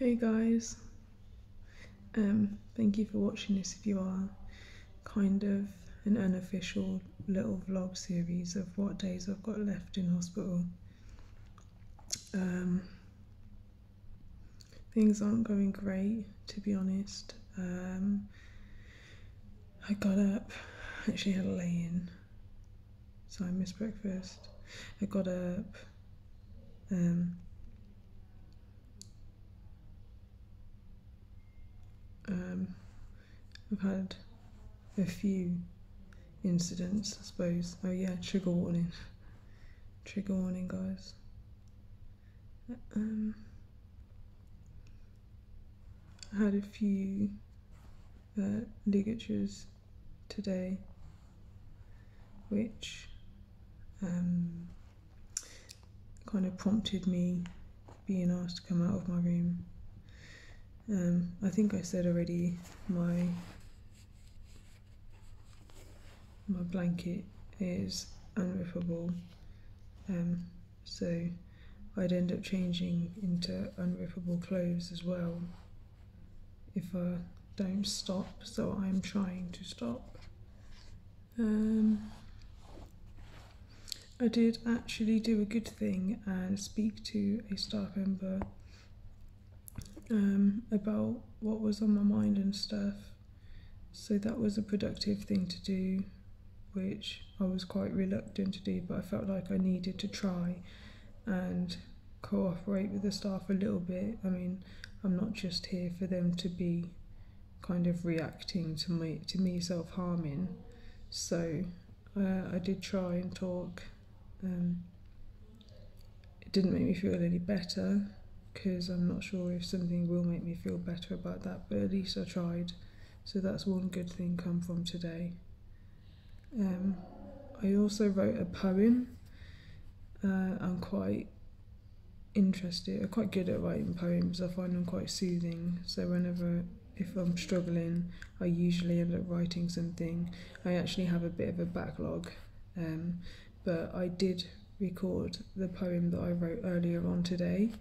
Hey guys, thank you for watching this if you are. Kind of an unofficial little vlog series of what days I've got left in hospital. Things aren't going great, to be honest. I got up, actually had a lay-in, so I missed breakfast. I got up, I've had a few incidents, I suppose. Oh yeah, trigger warning. Trigger warning, guys. I had a few ligatures today, which kind of prompted me being asked to come out of my room. I think I said already, my blanket is unrippable, so I'd end up changing into unrippable clothes as well if I don't stop, so I'm trying to stop. I did actually do a good thing and speak to a staff member about what was on my mind and stuff, so that was a productive thing to do, which I was quite reluctant to do, but I felt like I needed to try and cooperate with the staff a little bit. I mean, I'm not just here for them to be kind of reacting to me self-harming, so I did try and talk. It didn't make me feel any better, because I'm not sure if something will make me feel better about that, but at least I tried, so that's one good thing come from today. I also wrote a poem. I'm quite interested, I'm quite good at writing poems. I find them quite soothing, so if I'm struggling, I usually end up writing something. I actually have a bit of a backlog, but I did record the poem that I wrote earlier on today,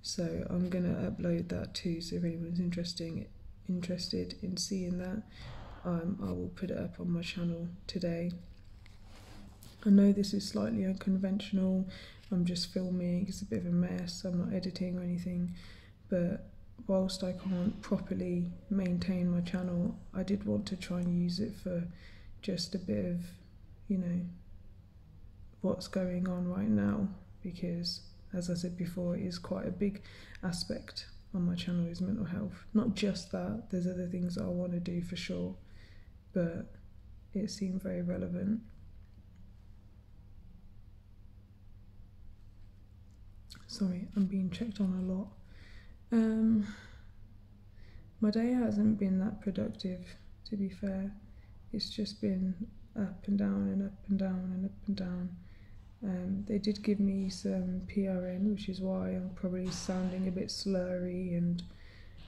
so I'm going to upload that too, so if anyone's interested in seeing that, I will put it up on my channel today. I know this is slightly unconventional, I'm just filming, it's a bit of a mess, I'm not editing or anything, but whilst I can't properly maintain my channel, I did want to try and use it for just a bit of, what's going on right now, because as I said before, it is quite a big aspect on my channel is mental health. Not just that, there's other things that I want to do for sure, but it seemed very relevant. Sorry, I'm being checked on a lot. My day hasn't been that productive, to be fair. It's just been up and down and up and down and up and down. They did give me some PRN, which is why I'm probably sounding a bit slurry and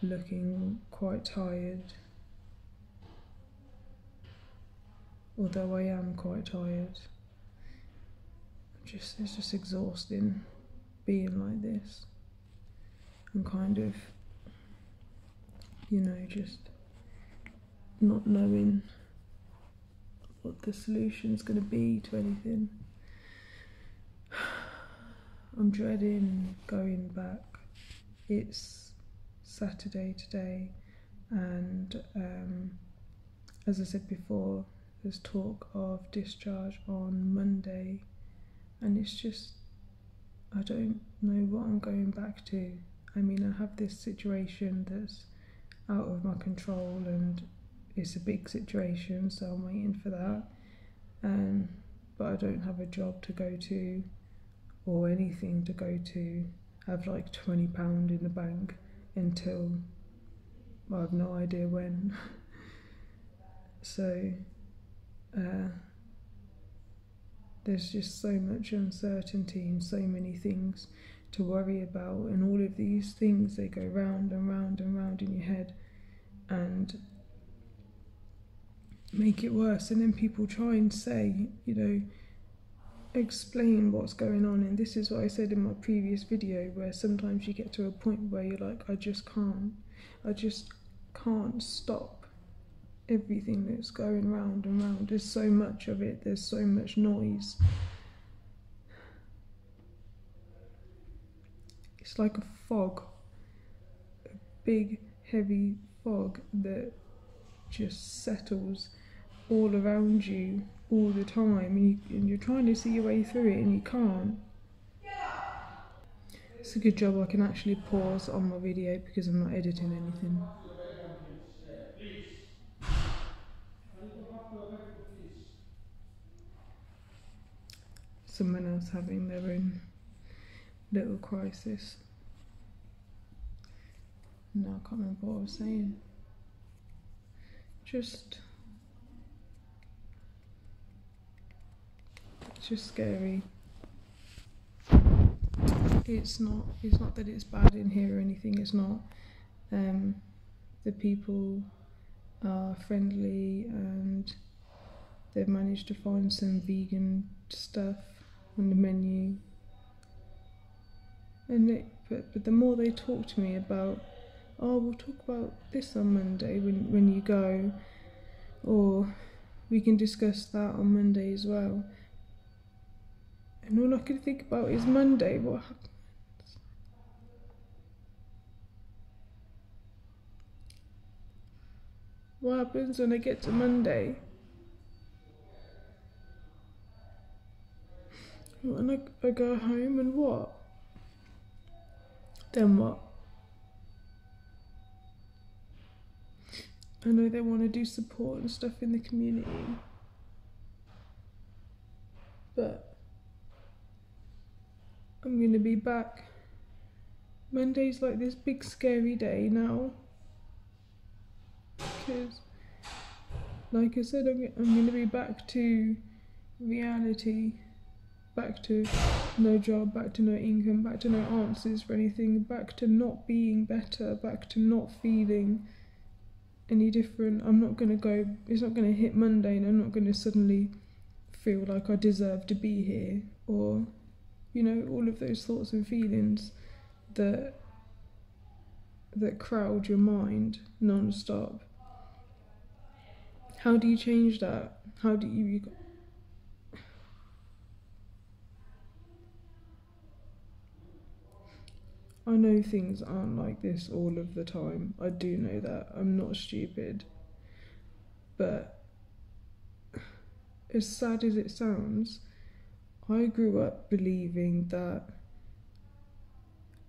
looking quite tired. Although I am quite tired. It's just exhausting being like this. I'm kind of, just not knowing what the solution's going to be to anything. I'm dreading going back. It's Saturday today, and as I said before, there's talk of discharge on Monday, and it's just, I don't know what I'm going back to. I mean, I have this situation that's out of my control, and it's a big situation, so I'm waiting for that. But I don't have a job to go to or anything to go to. I have like £20 in the bank until, I have no idea when. So there's just so much uncertainty and so many things to worry about, and all of these things, they go round and round and round in your head and make it worse. And then people try and say, explain what's going on, and this is what I said in my previous video, where sometimes you get to a point where you're like, I just can't stop everything that's going round and round. There's so much of it, there's so much noise. It's like a fog, a big heavy fog that just settles all around you all the time, and you're trying to see your way through it and you can't. It's a good job I can actually pause on my video because I'm not editing anything. Someone else having their own little crisis. No, I can't remember what I was saying. It's just scary. It's not that it's bad in here or anything, it's not. The people are friendly and they've managed to find some vegan stuff on the menu. But the more they talk to me about, oh, we'll talk about this on Monday when you go, or we can discuss that on Monday as well. And all I can think about is Monday, what happens? What happens when I get to Monday? When I go home and what? Then what? I know they want to do support and stuff in the community, but I'm going to be back. Monday's like this big scary day now, because like I said, I'm going to be back to reality, back to no job, back to no income, back to no answers for anything, back to not being better, back to not feeling any different. It's not going to hit Monday and I'm not going to suddenly feel like I deserve to be here, or, you know, all of those thoughts and feelings that crowd your mind non-stop. How do you change that? How do you... I know things aren't like this all of the time. I do know that. I'm not stupid. But as sad as it sounds, I grew up believing that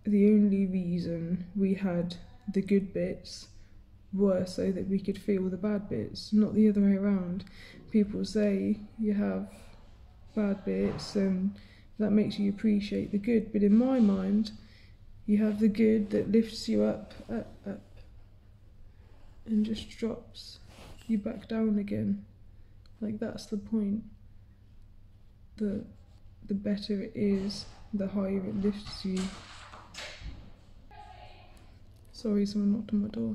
the only reason we had the good bits were so that we could feel the bad bits, not the other way around. People say you have bad bits and that makes you appreciate the good, but in my mind, you have the good that lifts you up, and just drops you back down again. Like, that's the point. The better it is, the higher it lifts you. Sorry, someone knocked on my door.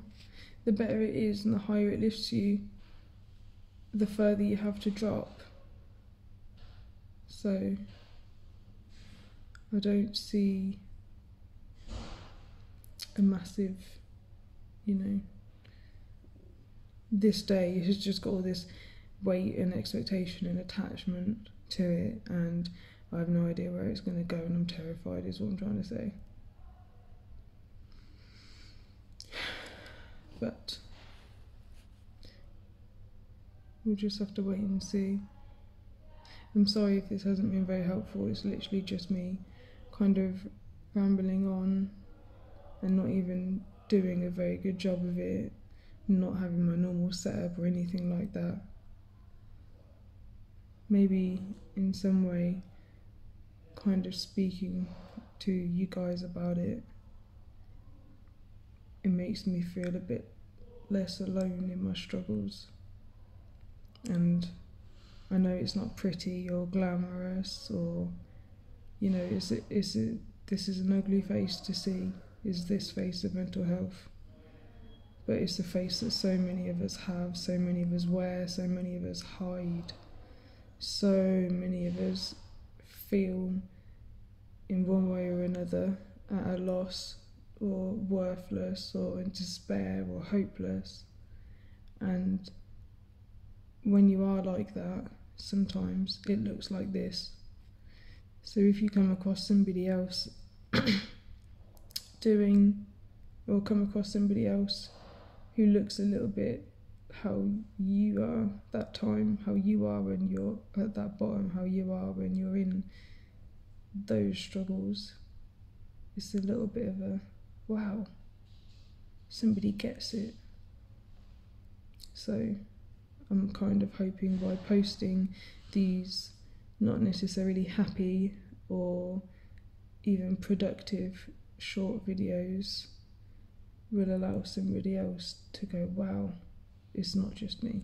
The better it is and the higher it lifts you, the further you have to drop. So, I don't see a massive, this day has just got all this weight and expectation and attachment to it, and I have no idea where it's going to go, and I'm terrified is what I'm trying to say. But we'll just have to wait and see. I'm sorry if this hasn't been very helpful. It's literally just me kind of rambling on and not even doing a very good job of it, not having my normal setup or anything like that. Maybe in some way kind of speaking to you guys about it, it makes me feel a bit less alone in my struggles. And I know it's not pretty or glamorous, or, this is an ugly face to see, is this face of mental health. But it's the face that so many of us have, so many of us wear, so many of us hide. So many of us feel in one way or another at a loss or worthless or in despair or hopeless. And when you are like that, sometimes it looks like this. So if you come across somebody else or come across somebody else who looks a little bit how you are that time, how you are when you're at that bottom, how you are when you're in those struggles, it's a little bit of a wow, somebody gets it. So I'm kind of hoping by posting these not necessarily happy or even productive short videos will allow somebody else to go, wow, it's not just me.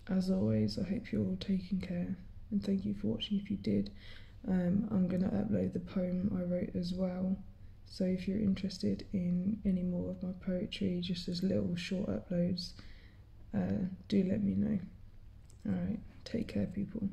As always, I hope you're all taking care, and thank you for watching if you did. I'm going to upload the poem I wrote as well, so if you're interested in any more of my poetry, just as little short uploads, do let me know. Alright, take care people.